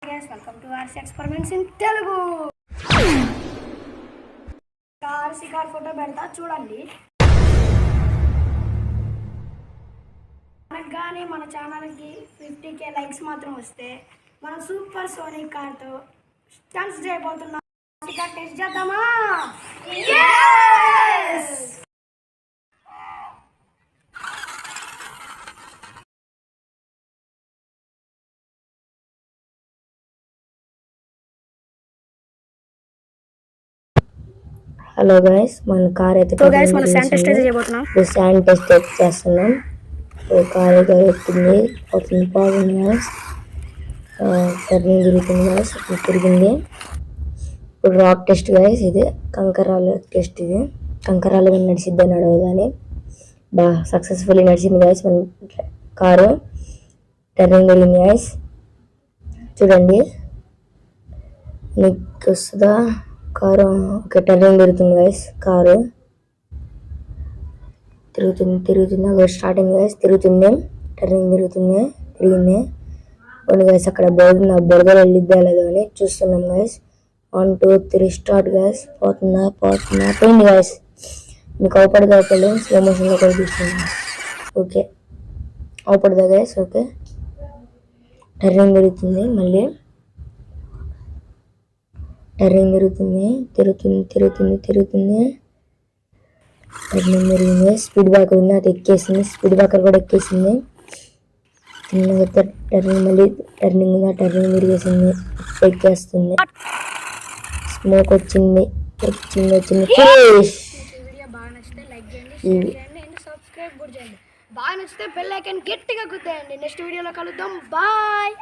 Guys, welcome to our experiments in Telugu. Car photo పెడతా చూడండి. మనకు కానీ మన ఛానల్కి 50K లైక్స్ మాత్రం వస్తే మనం సూపర్ సోనిక్ కార్తో స్టంట్స్ చేయబోతున్నాం. కార్ టెస్ట్ చేద్దామా? హలో గైస్, మన కార్ అయితే మన శాండ్ టెస్ట్ చేయబోతున్నాం. శాండ్ టెస్ట్ చేస్తున్నాం. కార్ అయితే అవుతుంది బాగుంది గైస్. టర్నింగ్ తిరుగుతుంది గైస్, తిరిగింది. ఇప్పుడు రాక్ టెస్ట్ గైస్, ఇది కంకరాలు టెస్ట్. ఇది కంకరాలు నడిచిద్దా నడవదు కానీ బాగా సక్సెస్ఫుల్లీ నడిచింది గైస్. మన కారు టర్నింగ్ తిరిగింది గైస్. చూడండి నీకు వస్తుందా కారు? ఒక టర్నింగ్ తిరుగుతుంది గైస్. కారు తిరుగుతుంది స్టార్టింగ్ గైస్. తిరుగుతుంది, టర్నింగ్ తిరిగింది. కొన్ని గైస్ అక్కడ బోర్డు బురదలో వెళ్ళిద్దా లేదో అని చూస్తున్నాం గైస్. 1 2 3 start guys. పోయింది గైస్. మీకు అవపడదా స్లో మోషన్లో కూడా తీసుకుంది. ఓకే, అవపడదా గైస్? ఓకే, టర్నింగ్ తిరుగుతుంది. మళ్ళీ టర్నింగ్ తిరుగుతుంది. టర్నింగ్ తిరిగింది. స్పీడ్ బ్రేకర్ ఉంది, అది ఎక్కేసింది. స్పీడ్ బ్రేకర్ కూడా ఎక్కేసింది. టర్నింగ్ మళ్ళీ టర్నింగ్ ఉంది, టర్నింగ్ తిరిగేసింది, ఎక్కేస్తుంది. స్మోక్ వచ్చింది. బాగా నచ్చితే లైక్ చేయండి, షేర్ చేయండి అండ్ సబ్స్క్రైబ్ కూడా చేయండి. బాగా నచ్చితే బెల్ ఐకాన్ గట్టిగా గుద్దేయండి. నెక్స్ట్ వీడియోలో కలుద్దాం. బాయ్.